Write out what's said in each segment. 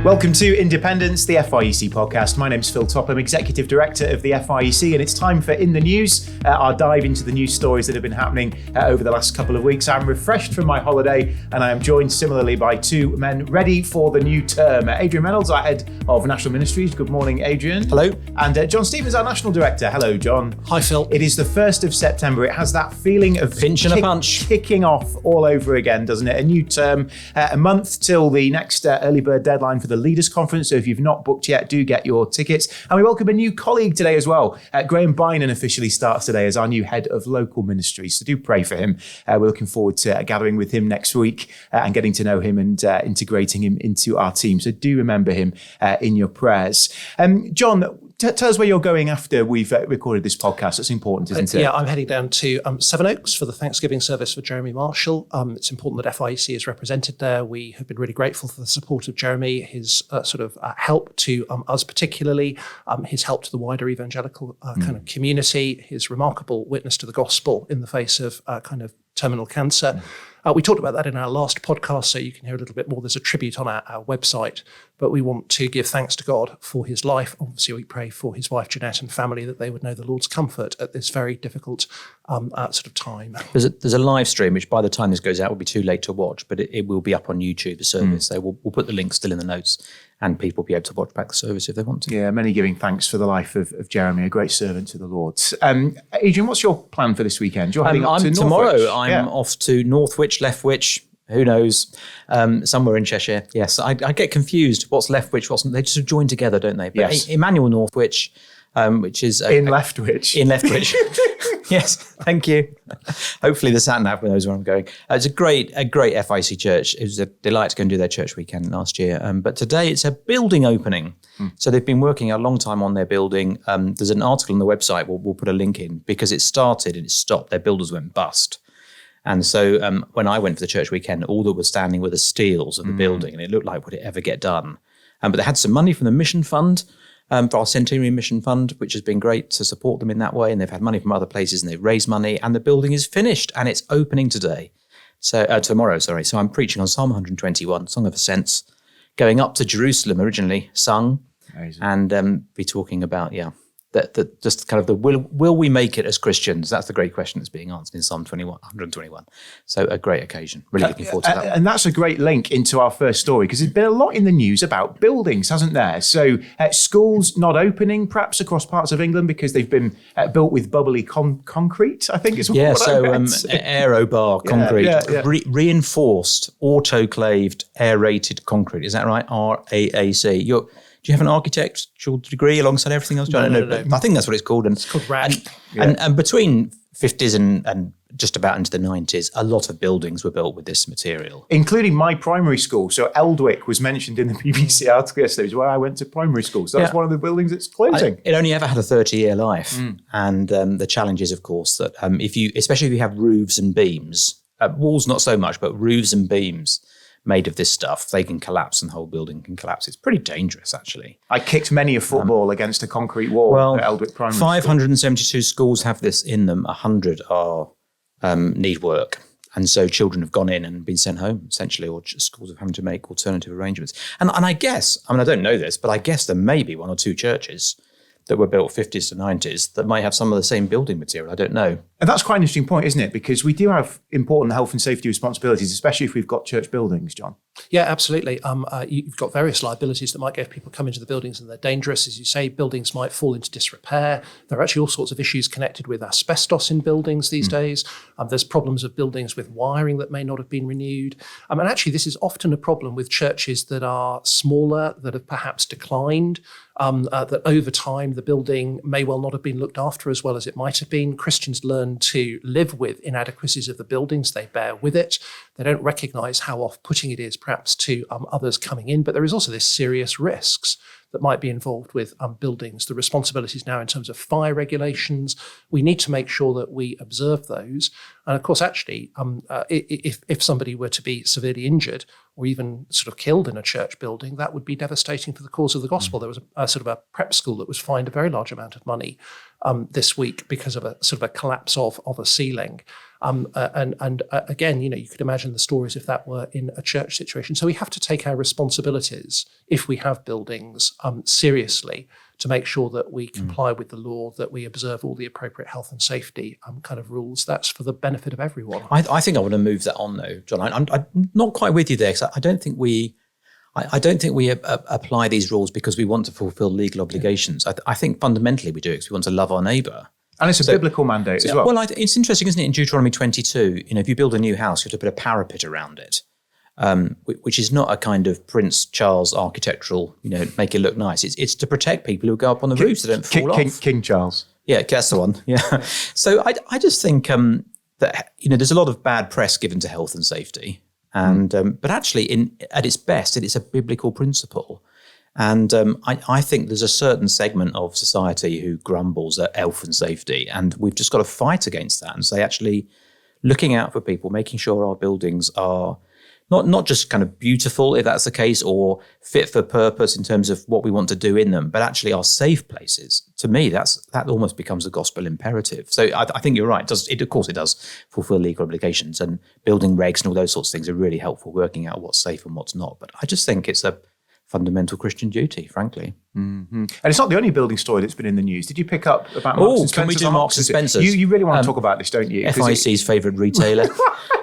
Welcome to Independence, the FIEC podcast. My name's Phil Topham, Executive Director of the FIEC, and it's time for In the News, our dive into the news stories that have been happening over the last couple of weeks. I'm refreshed from my holiday, and I am joined similarly by two men ready for the new term. Adrian Reynolds, our Head of National Ministries. Good morning, Adrian. Hello. And John Stevens, our National Director. Hello, John. Hi, Phil. It is the 1st of September. It has that feeling of pinch and a punch. Kicking off all over again, doesn't it? A new term, a month till the next early bird deadline for the Leaders Conference. So if you've not booked yet, do get your tickets. And we welcome a new colleague today as well. Graham Bynan officially starts today as our new Head of Local Ministries. So do pray for him. We're looking forward to gathering with him next week and getting to know him and integrating him into our team. So do remember him in your prayers. John, tell us where you're going after we've recorded this podcast. It's important, isn't it? Yeah, I'm heading down to Sevenoaks for the Thanksgiving service for Jeremy Marshall. It's important that FIEC is represented there. We have been really grateful for the support of Jeremy, his help to us particularly, his help to the wider evangelical kind of community, his remarkable witness to the gospel in the face of terminal cancer. We talked about that in our last podcast, so you can hear a little bit more. There's a tribute on our website, but we want to give thanks to God for his life. Obviously, we pray for his wife, Jeanette, and family, that they would know the Lord's comfort at this very difficult time. There's a live stream, which by the time this goes out will be too late to watch, but it will be up on YouTube, the service. So we'll put the link still in the notes, and people will be able to watch back the service if they want to. Yeah, many giving thanks for the life of Jeremy, a great servant to the Lord. Adrian, what's your plan for this weekend? You're heading up to tomorrow. I'm off to Northwich, Leftwich, who knows, somewhere in Cheshire. Yes, I get confused. What's Leftwich? They just join together, don't they? But yes. Emmanuel Northwich, which is in Leftwich. In Leftwich. Yes, thank you. Hopefully the sat-nav knows where I'm going. It's a great FIEC church. It was a delight to go and do their church weekend last year. But today it's a building opening. So they've been working a long time on their building. There's an article on the website, we'll put a link in, because it started and it stopped. Their builders went bust. And so when I went for the church weekend, all that was standing were the steels of the building, and it looked like, would it ever get done? But they had some money from the mission fund, for our Centenary Mission Fund, which has been great to support them in that way. And they've had money from other places, and they've raised money, and the building is finished, and it's opening tomorrow. So I'm preaching on Psalm 121, Song of Ascents, going up to Jerusalem originally sung. Amazing. And be talking about, that just kind of the will we make it as Christians? That's the great question that's being answered in Psalm 121. So a great occasion. Really looking forward to that. And that's a great link into our first story, because there's been a lot in the news about buildings, hasn't there? So schools not opening, perhaps across parts of England, because they've been built with bubbly concrete, I think is what I meant. Aerobar concrete, reinforced, autoclaved, aerated concrete. Is that right? RAAC. Do you have an architectural degree alongside everything else? No. But I think that's what it's called. It's called RAD. And between 50s and just about into the 90s, a lot of buildings were built with this material. Including my primary school. So Eldwick was mentioned in the BBC article yesterday, where I went to primary school. So that's one of the buildings that's closing. It only ever had a 30-year life. And the challenge is, of course, that especially if you have roofs and beams, walls not so much, but roofs and beams made of this stuff, they can collapse and the whole building can collapse. It's pretty dangerous, actually. I kicked many a football against a concrete wall at Eldwick Primary 572 schools have this in them. 100 are need work. And so children have gone in and been sent home, essentially, or schools are having to make alternative arrangements. And I guess, I don't know this, but I guess there may be one or two churches that were built 50s to 90s that might have some of the same building material. I don't know. And that's quite an interesting point, isn't it? Because we do have important health and safety responsibilities, especially if we've got church buildings, John. Yeah, absolutely. You've got various liabilities that might go if people come into the buildings and they're dangerous. As you say, buildings might fall into disrepair. There are actually all sorts of issues connected with asbestos in buildings these days. There's problems of buildings with wiring that may not have been renewed. And actually, this is often a problem with churches that are smaller, that have perhaps declined, that over time the building may well not have been looked after as well as it might have been. Christians learn to live with inadequacies of the buildings. They bear with it. They don't recognise how off-putting it is perhaps to others coming in, but there is also this serious risks that might be involved with buildings. The responsibilities now in terms of fire regulations, we need to make sure that we observe those. And of course, actually, if somebody were to be severely injured or even sort of killed in a church building, that would be devastating for the cause of the gospel. There was a sort of a prep school that was fined a very large amount of money this week because of a sort of a collapse of a ceiling. Again, you could imagine the stories if that were in a church situation. So we have to take our responsibilities, if we have buildings, seriously, to make sure that we comply with the law, that we observe all the appropriate health and safety kind of rules. That's for the benefit of everyone. I think I want to move that on, though, John. I'm not quite with you there, because I don't think we apply these rules because we want to fulfil legal obligations. I think fundamentally we do it because we want to love our neighbour. And it's a biblical mandate as well. Well, it's interesting, isn't it? In Deuteronomy 22, if you build a new house, you have to put a parapet around it, which is not a kind of Prince Charles architectural, make it look nice. It's to protect people who go up on the roofs so they don't fall off. King Charles. Yeah, that's the one. Yeah. So I just think that there's a lot of bad press given to health and safety, and but actually, at its best, it is a biblical principle. And I think there's a certain segment of society who grumbles at health and safety, and we've just got to fight against that and say, actually, looking out for people, making sure our buildings are not just kind of beautiful, if that's the case, or fit for purpose in terms of what we want to do in them, but actually are safe places. To me, that almost becomes a gospel imperative. So I think you're right. Of course, it does fulfill legal obligations, and building regs and all those sorts of things are really helpful, working out what's safe and what's not. But I just think it's a fundamental Christian duty, frankly. Mm-hmm. And it's not the only building story that's been in the news. Did you pick up about Marks and Spencer's? Can we do Marks and Spencer's? You really want to talk about this, don't you? FIEC's favourite retailer.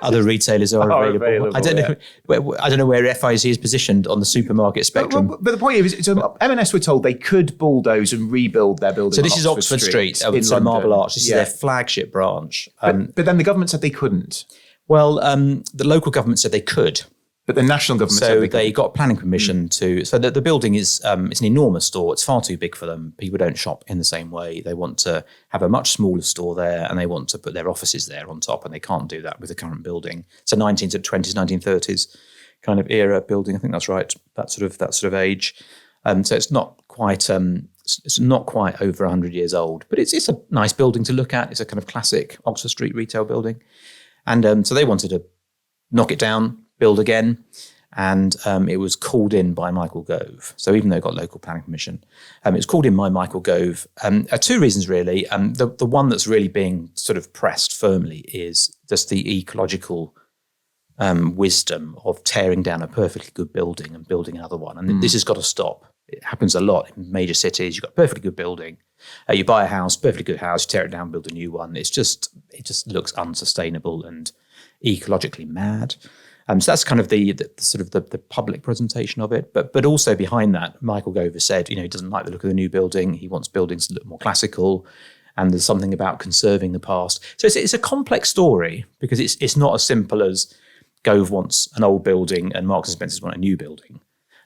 Other retailers are available. I don't know where FIEC is positioned on the supermarket spectrum. But the point is, M&S were told they could bulldoze and rebuild their building. So this is Oxford Street in Marble Arch. This is their flagship branch. But then the government said they couldn't. Well, the local government said they could. But the national government said they got planning permission to. So the building is it's an enormous store. It's far too big for them. People don't shop in the same way. They want to have a much smaller store there, and they want to put their offices there on top, and they can't do that with the current building. It's a 1920s, 1930s kind of era building. I think that's right. That sort of age. So it's not quite over 100 years old, but it's a nice building to look at. It's a kind of classic Oxford Street retail building, and so they wanted to knock it down, build again, and it was called in by Michael Gove. So even though it got local planning permission, it was called in by Michael Gove. Two reasons really. The one that's really being sort of pressed firmly is just the ecological wisdom of tearing down a perfectly good building and building another one. And this has got to stop. It happens a lot in major cities. You've got a perfectly good building. You buy a house, perfectly good house, you tear it down, build a new one. It just looks unsustainable and ecologically mad. So that's kind of the public presentation of it. But also behind that, Michael Gove has said, he doesn't like the look of the new building. He wants buildings to look more classical. And there's something about conserving the past. So it's a complex story because it's not as simple as Gove wants an old building and Marks and Spencer's want a new building.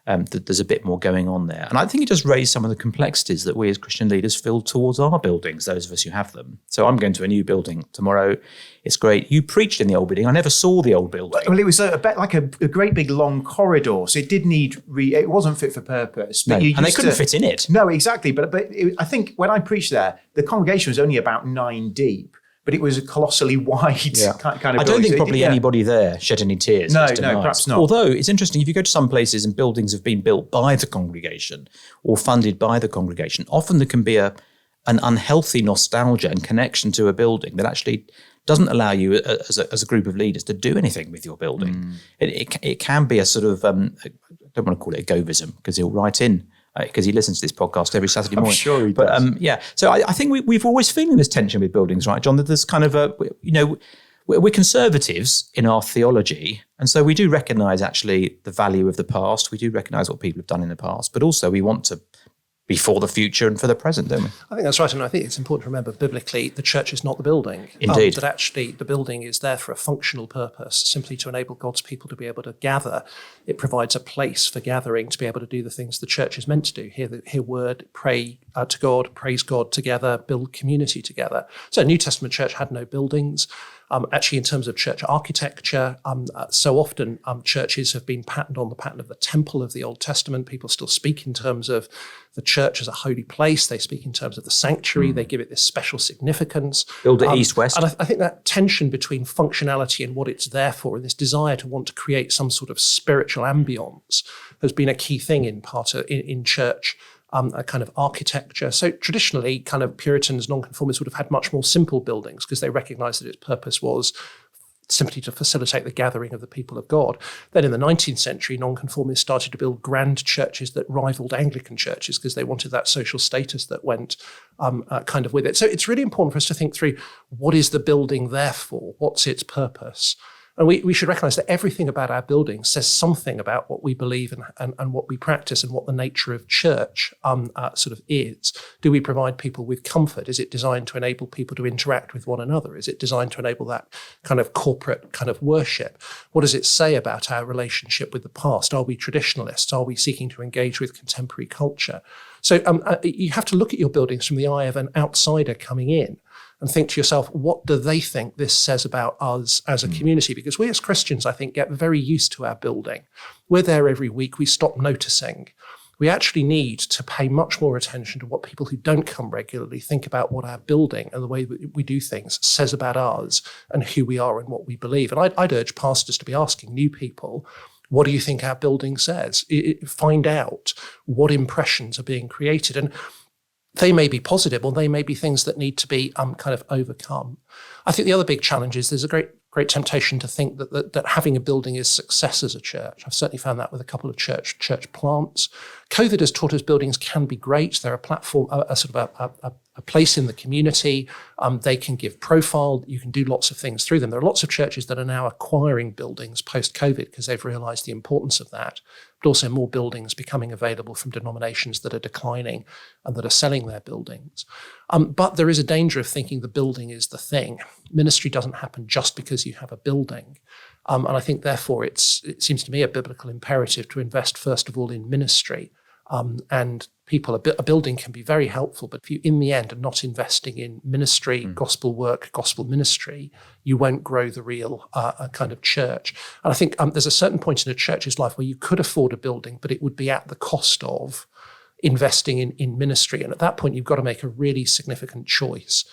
There's a bit more going on there. And I think it just raised some of the complexities that we as Christian leaders feel towards our buildings, those of us who have them. So I'm going to a new building tomorrow. It's great. You preached in the old building. I never saw the old building. Well, it was a bit like a great big long corridor. So it did need, it wasn't fit for purpose. But and they couldn't fit in it. No, exactly. But I think when I preached there, the congregation was only about 9 deep. But it was a colossally wide kind of building. I don't think probably anybody there shed any tears. No, perhaps not. Although it's interesting, if you go to some places and buildings have been built by the congregation or funded by the congregation, often there can be an unhealthy nostalgia and connection to a building that actually doesn't allow you as a group of leaders to do anything with your building. It can be a sort of, I don't want to call it a Govism because he'll write in, because he listens to this podcast every Saturday morning. I'm sure he does. But so I think we've always feeling this tension with buildings, right, John? That there's kind of we're conservatives in our theology, and so we do recognise actually the value of the past. We do recognise what people have done in the past, but also we want to be for the future and for the present, don't we? I think that's right, and I think it's important to remember biblically the church is not the building. Indeed. That actually the building is there for a functional purpose, simply to enable God's people to be able to gather. It provides a place for gathering to be able to do the things the church is meant to do. Hear word, pray to God, praise God together, build community together. So New Testament church had no buildings. Actually, in terms of church architecture, so often churches have been patterned on the pattern of the temple of the Old Testament. People still speak in terms of the church as a holy place. They speak in terms of the sanctuary. They give it this special significance. Build it east-west. And I think that tension between functionality and what it's there for, and this desire to want to create some sort of spiritual ambience, has been a key thing in church a kind of architecture. So traditionally, kind of Puritans, nonconformists would have had much more simple buildings because they recognised that its purpose was simply to facilitate the gathering of the people of God. Then in the 19th century, nonconformists started to build grand churches that rivaled Anglican churches because they wanted that social status that went kind of with it. So it's really important for us to think through, what is the building there for? What's its purpose? And we should recognise that everything about our building says something about what we believe and what we practice and what the nature of church sort of is. Do we provide people with comfort? Is it designed to enable people to interact with one another? Is it designed to enable that kind of corporate kind of worship? What does it say about our relationship with the past? Are we traditionalists? Are we seeking to engage with contemporary culture? So you have to look at your buildings from the eye of an outsider coming in and think to yourself, what do they think this says about us as a community? Because we as Christians, I think, get very used to our building. We're there every week. We stop noticing. We actually need to pay much more attention to what people who don't come regularly think about what our building and the way we do things says about us and who we are and what we believe. And I'd urge pastors to be asking new people, what do you think our building says? Find out what impressions are being created. And they may be positive, or they may be things that need to be kind of overcome. I think the other big challenge is there's a great temptation to think that having a building is success as a church. I've certainly found that with a couple of church plants. COVID has taught us buildings can be great. They're a platform, a place in the community. They can give profile. You can do lots of things through them. There are lots of churches that are now acquiring buildings post-COVID because they've realised the importance of that, but also more buildings becoming available from denominations that are declining and that are selling their buildings. But there is a danger of thinking the building is the thing. Ministry doesn't happen just because you have a building. And I think, therefore, it seems to me a biblical imperative to invest, first of all, in ministry. And people, a building can be very helpful, but if you, in the end, are not investing in ministry, gospel work, gospel ministry, you won't grow the real kind of church. And I think there's a certain point in a church's life where you could afford a building, but it would be at the cost of investing in ministry. And at that point, you've got to make a really significant choice.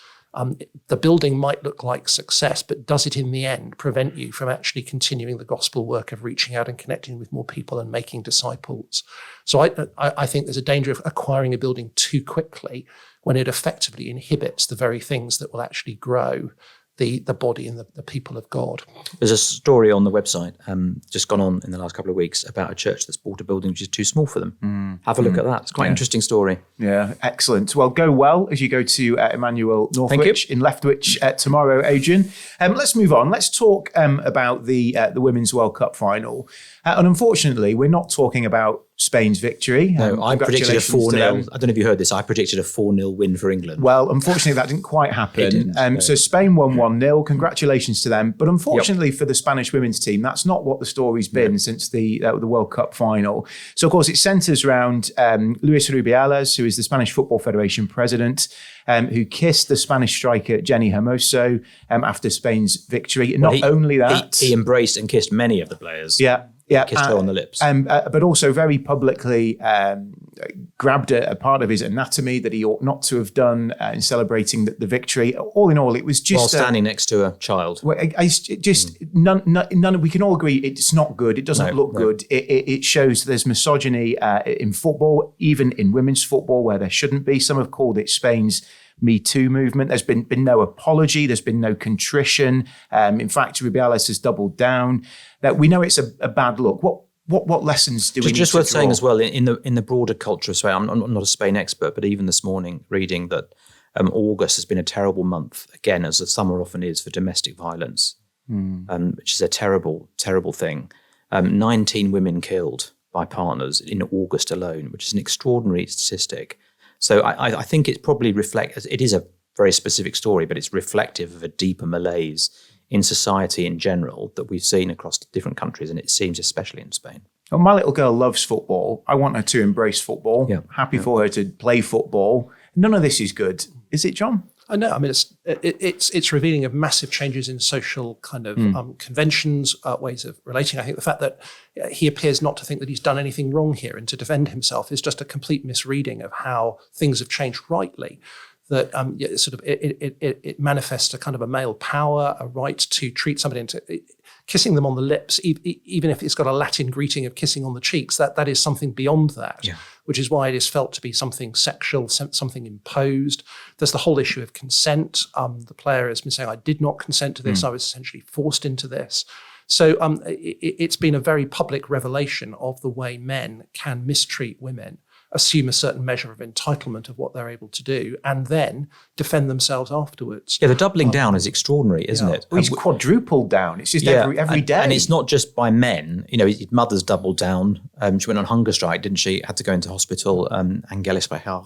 The building might look like success, but does it in the end prevent you from actually continuing the gospel work of reaching out and connecting with more people and making disciples? So I think there's a danger of acquiring a building too quickly when it effectively inhibits the very things that will actually grow the body and the people of God. There's a story on the website just gone on in the last couple of weeks about a church that's bought a building which is too small for them. Have a look at that. It's quite an interesting story. Yeah, excellent. Well, go well as you go to Emmanuel Northwich in Leftwich tomorrow, Adrian. Let's move on. Let's talk about the Women's World Cup final. And unfortunately, we're not talking about Spain's victory. No, I predicted a 4-0. I don't know if you heard this. I predicted a 4-0 win for England. Well, unfortunately, that didn't quite happen. So Spain won 1-0. Congratulations to them. But unfortunately for the Spanish women's team, that's not what the story's been since the World Cup final. So, of course, it centres around Luis Rubiales, who is the Spanish Football Federation president, who kissed the Spanish striker Jenny Hermoso after Spain's victory. And not only that... He embraced and kissed many of the players. Yeah, kissed her on the lips. But also very publicly grabbed a part of his anatomy that he ought not to have done in celebrating the victory. All in all, it was just... While standing next to a child. None. We can all agree it's not good. It doesn't look good. It shows there's misogyny in football, even in women's football, where there shouldn't be. Some have called it Spain's Me Too movement. There's been no apology. There's been no contrition. In fact, Rubiales has doubled down. That we know it's a bad look. What lessons do we need to draw? Just worth saying as well, in the broader culture of Spain, I'm not a Spain expert, but even this morning reading that August has been a terrible month, again, as the summer often is, for domestic violence, which is a terrible, terrible thing. 19 women killed by partners in August alone, which is an extraordinary statistic. So I think it's probably it is a very specific story, but it's reflective of a deeper malaise in society in general that we've seen across different countries, and it seems especially in Spain. Well, my little girl loves football. I want her to embrace football. Happy for her to play football. None of this is good. Is it, John? I know. I mean, it's revealing of massive changes in social kind of conventions, ways of relating. I think the fact that he appears not to think that he's done anything wrong here and to defend himself is just a complete misreading of how things have changed rightly. That it manifests a kind of a male power, a right to treat somebody into kissing them on the lips, even if it's got a Latin greeting of kissing on the cheeks. That is something beyond that, which is why it is felt to be something sexual, something imposed. There's the whole issue of consent. The player has been saying, "I did not consent to this. I was essentially forced into this." So it's been a very public revelation of the way men can mistreat women, assume a certain measure of entitlement of what they're able to do, and then defend themselves afterwards. Yeah, the doubling down is extraordinary, isn't it? Well, he's quadrupled down. It's just every day. And it's not just by men. You know, his mother's doubled down. She went on hunger strike, didn't she? Had to go into hospital, Angelis Behar.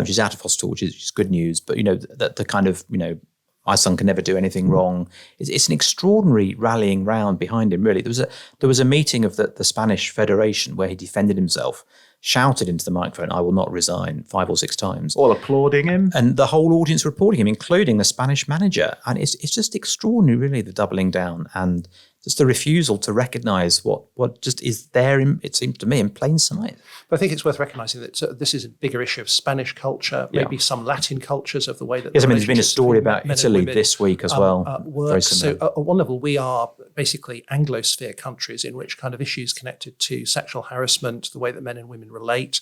She's out of hospital, which is good news. But, you know, the kind of, you know, my son can never do anything wrong. It's an extraordinary rallying round behind him, really. There was a meeting of the Spanish Federation where he defended himself, shouted into the microphone, "I will not resign," 5 or 6 times. All applauding him. And the whole audience were applauding him, including the Spanish manager. And it's just extraordinary, really, the doubling down and just the refusal to recognise what just is there, it seems to me, in plain sight. But I think it's worth recognising that this is a bigger issue of Spanish culture, maybe some Latin cultures of the way that... Yes, I mean, there's been a story about Italy this week as well. Very similar. So at one level, we are basically Anglosphere countries in which kind of issues connected to sexual harassment, the way that men and women relate,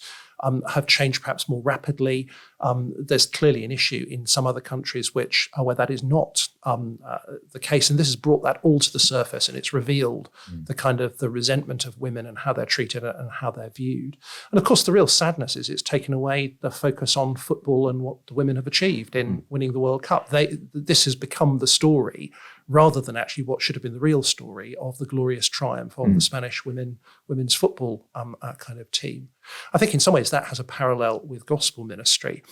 have changed perhaps more rapidly. There's clearly an issue in some other countries where that is not the case. And this has brought that all to the surface, and it's revealed the kind of the resentment of women and how they're treated and how they're viewed. And of course, the real sadness is it's taken away the focus on football and what the women have achieved in winning the World Cup. This has become the story rather than actually what should have been the real story of the glorious triumph of the Spanish women's football kind of team. I think in some ways that has a parallel with gospel ministry.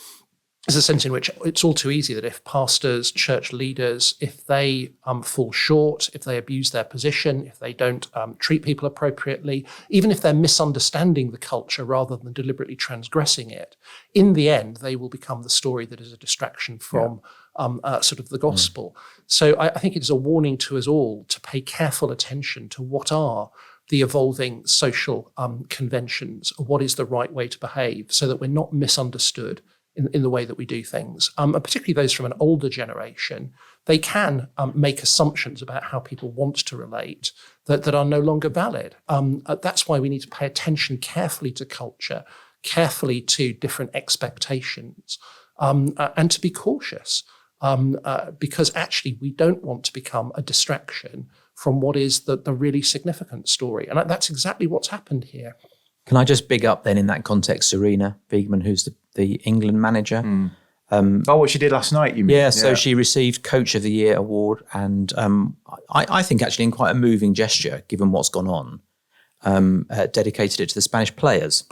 There's a sense in which it's all too easy that if pastors, church leaders, if they fall short, if they abuse their position, if they don't treat people appropriately, even if they're misunderstanding the culture rather than deliberately transgressing it, in the end, they will become the story that is a distraction from sort of the gospel. So I think it is a warning to us all to pay careful attention to what are the evolving social conventions, what is the right way to behave, so that we're not misunderstood in the way that we do things. And particularly those from an older generation, they can make assumptions about how people want to relate that are no longer valid. That's why we need to pay attention carefully to culture, carefully to different expectations, and to be cautious. Because actually we don't want to become a distraction from what is the really significant story. And that's exactly what's happened here. Can I just big up then in that context Serena Wiegman, who's the England manager? What she did last night, you mean? Yeah, so she received Coach of the Year award, and I think actually in quite a moving gesture, given what's gone on, dedicated it to the Spanish players.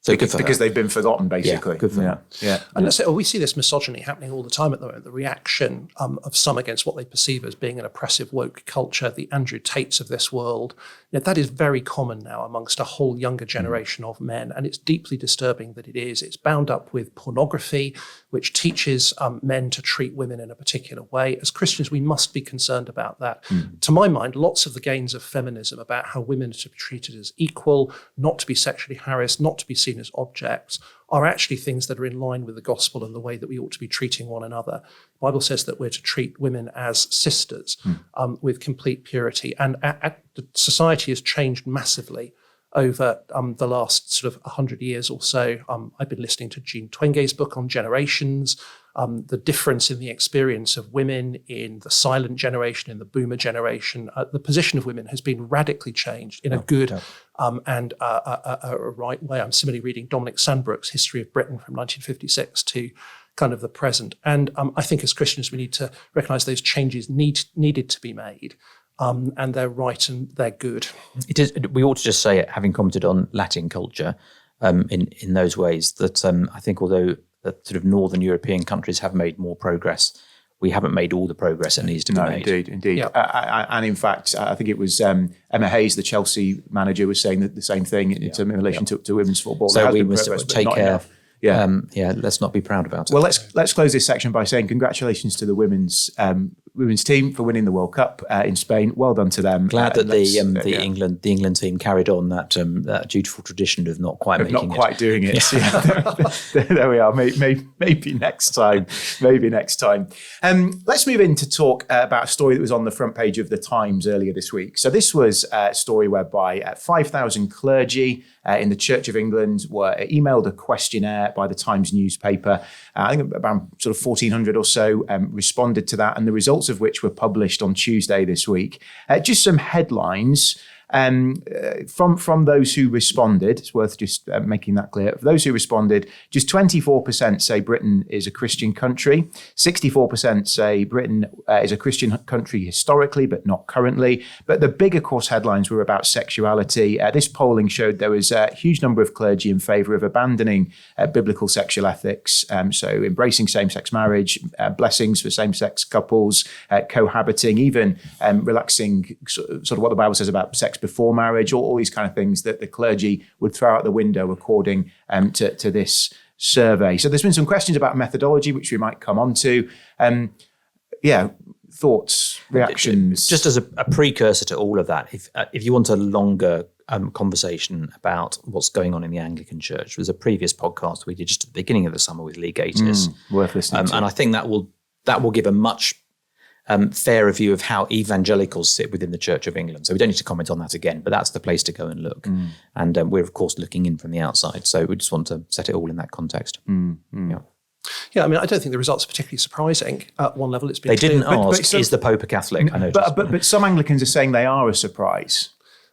So because they've been forgotten, basically. Yeah, good for them. Yeah. And we see this misogyny happening all the time at the moment, the reaction of some against what they perceive as being an oppressive woke culture, the Andrew Tates of this world. You know, that is very common now amongst a whole younger generation of men, and it's deeply disturbing that it is. It's bound up with pornography, which teaches men to treat women in a particular way. As Christians, we must be concerned about that. To my mind, lots of the gains of feminism about how women are to be treated as equal, not to be sexually harassed, not to be seen as objects, are actually things that are in line with the gospel and the way that we ought to be treating one another. The Bible says that we're to treat women as sisters with complete purity. And the society has changed massively over the last sort of 100 years or so. I've been listening to Jean Twenge's book on generations, the difference in the experience of women in the silent generation, in the boomer generation. The position of women has been radically changed in a good and a right way. I'm similarly reading Dominic Sandbrook's History of Britain from 1956 to kind of the present. And I think as Christians, we need to recognise those changes needed to be made. And they're right and they're good. It is. We ought to just say it, having commented on Latin culture in those ways, that I think although the sort of Northern European countries have made more progress, we haven't made all the progress that needs to be made. Indeed. Yeah. And in fact, I think it was Emma Hayes, the Chelsea manager, was saying that the same thing in relation to women's football. So we must take care. let's not be proud about it. Well, let's close this section by saying congratulations to the women's team for winning the World Cup in Spain. Well done to them. Glad that the England team carried on that dutiful tradition of not quite doing it. Yeah. There we are. Maybe next time. Maybe next time. Let's move in to talk about a story that was on the front page of the Times earlier this week. So this was a story whereby 5,000 clergy in the Church of England were emailed a questionnaire by the Times newspaper. I think about sort of 1,400 or so responded to that, and the results of which were published on Tuesday this week. Just some headlines. From those who responded, it's worth just making that clear. For those who responded, just 24% say Britain is a Christian country. 64% say Britain is a Christian country historically, but not currently. But the big, of course, headlines were about sexuality. This polling showed there was a huge number of clergy in favour of abandoning biblical sexual ethics. So embracing same-sex marriage, blessings for same-sex couples, cohabiting, even relaxing sort of what the Bible says about sex before marriage, all these kind of things that the clergy would throw out the window according to this survey. So there's been some questions about methodology, which we might come on to. Thoughts, reactions? Just as a precursor to all of that, if you want a longer conversation about what's going on in the Anglican Church, there's a previous podcast we did just at the beginning of the summer with Lee Gatiss. Worth listening to. And I think that will give a much fairer view of how evangelicals sit within the Church of England. So we don't need to comment on that again, but that's the place to go and look. And we're, of course, looking in from the outside. So we just want to set it all in that context. Yeah, I mean, I don't think the results are particularly surprising. At one level, it's been They didn't ask, is the Pope a Catholic? I noticed. But some Anglicans are saying they are a surprise.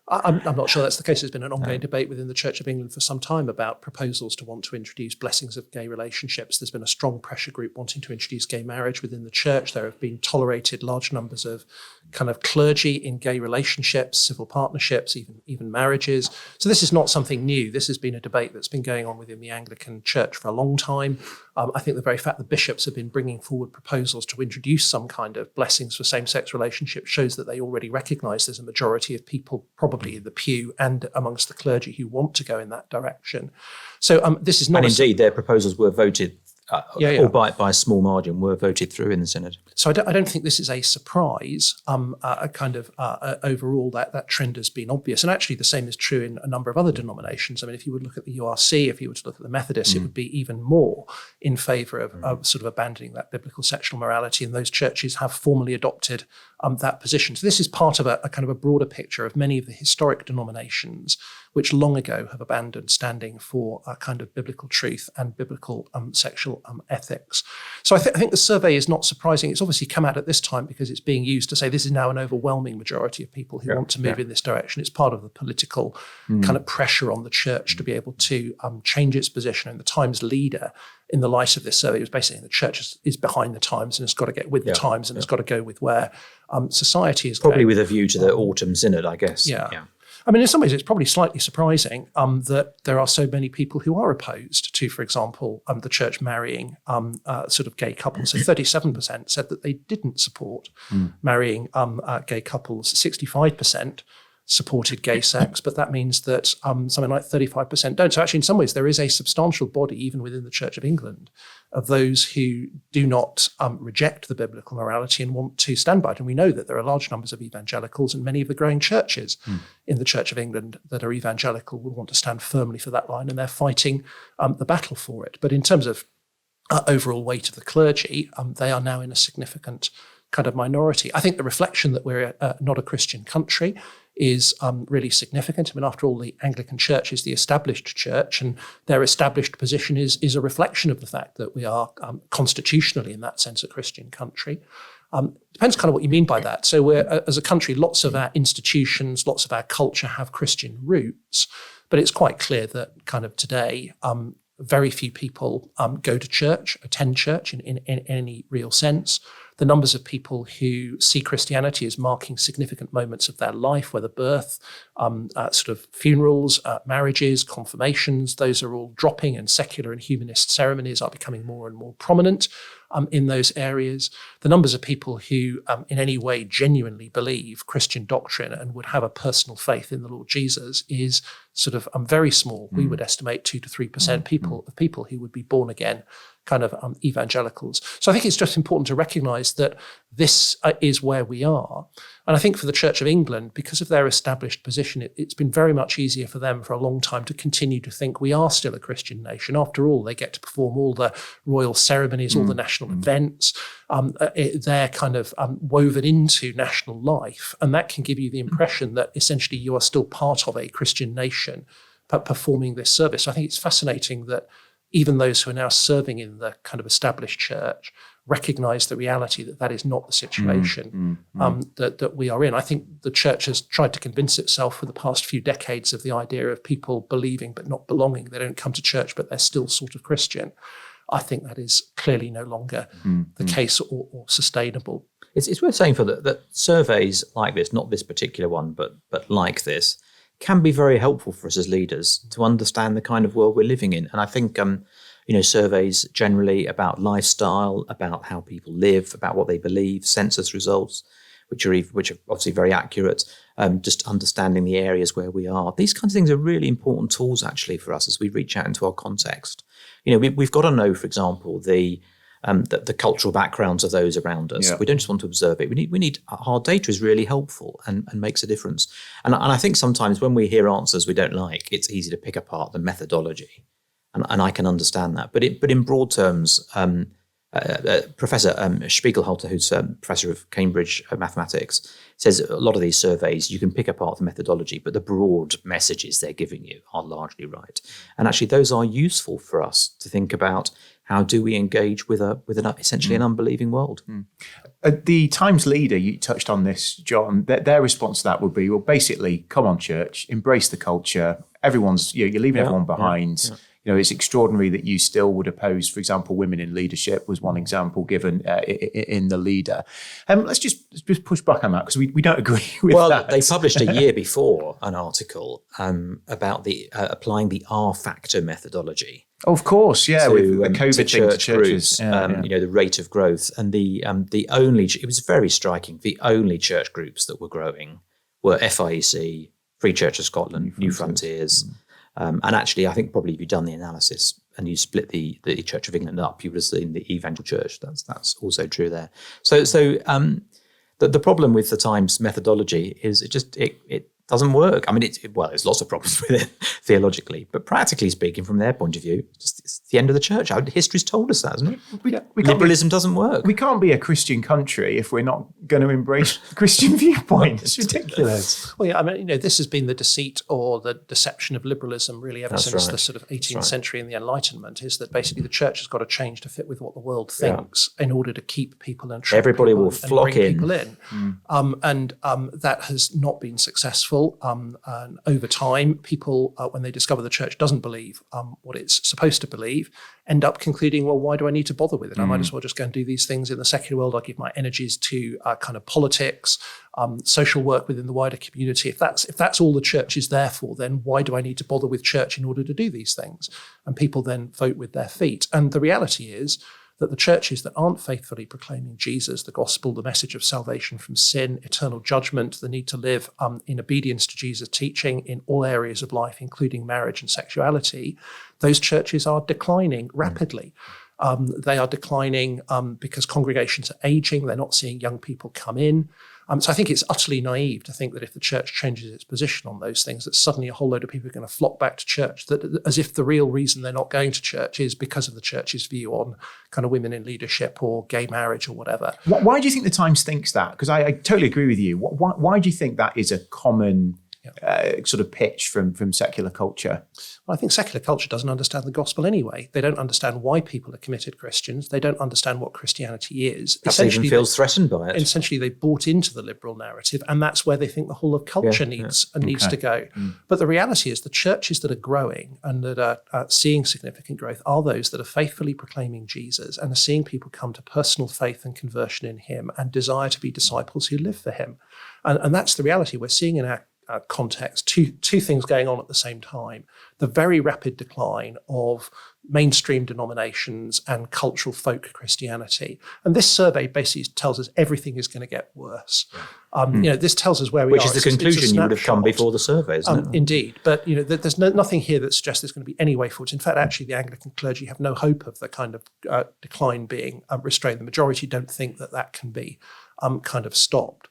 I'm not sure that's the case. There's been an ongoing debate within the Church of England for some time about proposals to want to introduce blessings of gay relationships. There's been a strong pressure group wanting to introduce gay marriage within the church. There have been tolerated large numbers of kind of clergy in gay relationships, civil partnerships, even marriages. So this is not something new. This has been a debate that's been going on within the Anglican Church for a long time. I think the very fact that bishops have been bringing forward proposals to introduce some kind of blessings for same-sex relationships shows that they already recognise there's a majority of people, probably in the pew and amongst the clergy, who want to go in that direction. So this is not... And indeed, their proposals were voted, albeit by a small margin, were voted through in the Synod. So I don't think this is a surprise. Overall, that trend has been obvious. And actually, the same is true in a number of other denominations. I mean, if you would look at the URC, if you were to look at the Methodists, it would be even more in favour of sort of abandoning that biblical sexual morality. And those churches have formally adopted that position. So this is part of a kind of a broader picture of many of the historic denominations which long ago have abandoned standing for a kind of biblical truth and biblical sexual ethics. So I think the survey is not surprising. It's obviously come out at this time because it's being used to say this is now an overwhelming majority of people who want to move in this direction. It's part of the political kind of pressure on the church to be able to change its position. And the Times leader, in the light of this survey, was basically the church is behind the times and it's got to get with the times and it's got to go with where society is probably going. With a view to the autumn synod, I guess. Yeah. I mean, in some ways, it's probably slightly surprising that there are so many people who are opposed to, for example, the church marrying sort of gay couples. So 37% said that they didn't support marrying gay couples. 65% supported gay sex, but that means that something like 35% don't. So actually, in some ways, there is a substantial body, even within the Church of England, of those who do not reject the biblical morality and want to stand by it. And we know that there are large numbers of evangelicals and many of the growing churches in the Church of England that are evangelical will want to stand firmly for that line, and they're fighting the battle for it. But in terms of overall weight of the clergy, they are now in a significant kind of minority. I think the reflection that we're not a Christian country is really significant. I mean, after all, the Anglican Church is the established church, and their established position is a reflection of the fact that we are constitutionally, in that sense, a Christian country. Depends kind of what you mean by that. So we're, as a country, lots of our institutions, lots of our culture have Christian roots, but it's quite clear that kind of today, very few people go to church, attend church in any real sense. The numbers of people who see Christianity as marking significant moments of their life, whether birth, sort of funerals, marriages, confirmations. Those are all dropping, and secular and humanist ceremonies are becoming more and more prominent in those areas. The numbers of people who in any way genuinely believe Christian doctrine and would have a personal faith in the Lord Jesus is sort of very small. We would estimate 2 to 3% people who would be born again kind of evangelicals. So I think it's just important to recognise that this is where we are. And I think for the Church of England, because of their established position, it's been very much easier for them for a long time to continue to think we are still a Christian nation. After all, they get to perform all the royal ceremonies, all the national events. They're kind of woven into national life. And that can give you the impression that essentially you are still part of a Christian nation performing this service. So I think it's fascinating that even those who are now serving in the kind of established church recognise the reality that that is not the situation that we are in. I think the church has tried to convince itself for the past few decades of the idea of people believing but not belonging. They don't come to church, but they're still sort of Christian. I think that is clearly no longer the case or sustainable. It's worth saying that surveys like this, not this particular one, but like this, can be very helpful for us as leaders to understand the kind of world we're living in. And I think, surveys generally about lifestyle, about how people live, about what they believe, census results, which are obviously very accurate, just understanding the areas where we are. These kinds of things are really important tools actually for us as we reach out into our context. We've got to know, for example, the cultural backgrounds of those around us. Yeah. We don't just want to observe it. We need hard data is really helpful and makes a difference. And I think sometimes when we hear answers we don't like, it's easy to pick apart the methodology, and I can understand that. But in broad terms, Professor Spiegelhalter, who's professor of Cambridge mathematics, says a lot of these surveys you can pick apart the methodology, but the broad messages they're giving you are largely right. And actually, those are useful for us to think about. How do we engage with essentially an unbelieving world? The Times leader, you touched on this, John, their response to that would be, well, basically, come on, church, embrace the culture. Everyone's, you're leaving everyone behind. Yeah. It's extraordinary that you still would oppose, for example, women in leadership was one example given in the leader. Let's just push back on that because we don't agree with that. Well, they published a year before an article about the applying the R factor methodology. Oh, of course, yeah, with the COVID church groups, the rate of growth, and the only, it was very striking, the only church groups that were growing were FIEC, Free Church of Scotland, New Frontiers, and actually, I think probably if you'd done the analysis and you split the Church of England up, you would have seen the Evangelical Church. That's also true there. So the problem with the Times methodology is it doesn't work. I mean, there's lots of problems with it theologically, but practically speaking, from their point of view, it's the end of the church. History's told us that, hasn't it? Liberalism doesn't work. We can't be a Christian country if we're not going to embrace the Christian viewpoint. It's ridiculous. Well, yeah, I mean, this has been the deceit or the deception of liberalism really ever since the sort of 18th century and the Enlightenment, is that basically the church has got to change to fit with what the world thinks in order to keep people and everybody will flock in. People in. And that has not been successful. And over time, people, when they discover the church doesn't believe what it's supposed to believe, end up concluding, well, why do I need to bother with it? I might as well just go and do these things in the secular world. I give my energies to kind of politics, social work within the wider community. If that's all the church is there for, then why do I need to bother with church in order to do these things? And people then vote with their feet. And the reality is that the churches that aren't faithfully proclaiming Jesus, the gospel, the message of salvation from sin, eternal judgment, the need to live in obedience to Jesus' teaching in all areas of life, including marriage and sexuality, those churches are declining rapidly. They are declining because congregations are aging. They're not seeing young people come in. So I think it's utterly naive to think that if the church changes its position on those things, that suddenly a whole load of people are going to flock back to church, that as if the real reason they're not going to church is because of the church's view on kind of women in leadership or gay marriage or whatever. Why do you think the Times thinks that? Because I totally agree with you. Why do you think that is a common sort of pitch from secular culture? Well, I think secular culture doesn't understand the gospel anyway. They don't understand why people are committed Christians. They don't understand what Christianity is. Perhaps they even feels threatened by it. Essentially, they bought into the liberal narrative, and that's where they think the whole of culture needs to go. But the reality is the churches that are growing and that are seeing significant growth are those that are faithfully proclaiming Jesus and are seeing people come to personal faith and conversion in him and desire to be disciples who live for him. And that's the reality we're seeing in our context, two things going on at the same time. The very rapid decline of mainstream denominations and cultural folk Christianity. And this survey basically tells us everything is going to get worse. This tells us where we are. Which is the conclusion you would have come before the survey, isn't it? Indeed. But there's nothing here that suggests there's going to be any way forward. In fact, actually, the Anglican clergy have no hope of the kind of decline being restrained. The majority don't think that can be kind of stopped.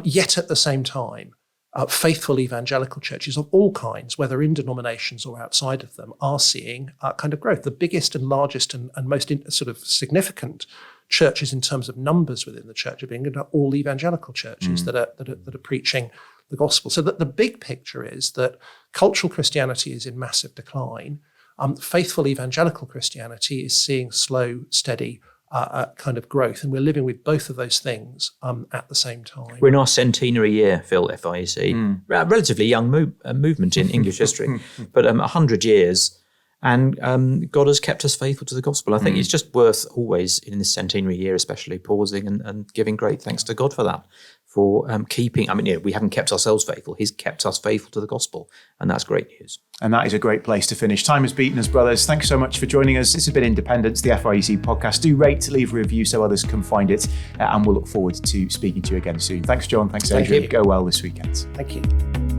Yet at the same time, faithful evangelical churches of all kinds, whether in denominations or outside of them, are seeing kind of growth. The biggest and largest and most sort of significant churches in terms of numbers within the Church of England are all evangelical churches that are preaching the gospel. So that the big picture is that cultural Christianity is in massive decline. Faithful evangelical Christianity is seeing slow, steady kind of growth, and we're living with both of those things at the same time. We're in our centenary year, Phil, FIEC. Relatively young movement in English history, but 100 years, and God has kept us faithful to the gospel. I think it's just worth always, in this centenary year especially, pausing and giving great thanks to God for that, for keeping, we haven't kept ourselves faithful. He's kept us faithful to the gospel, and that's great news. And that is a great place to finish. Time has beaten us, brothers. Thanks so much for joining us. This has been Independence, the FIEC podcast. Do rate, leave a review so others can find it, and we'll look forward to speaking to you again soon. Thanks, John. Thanks, Adrian. Go well this weekend. Thank you.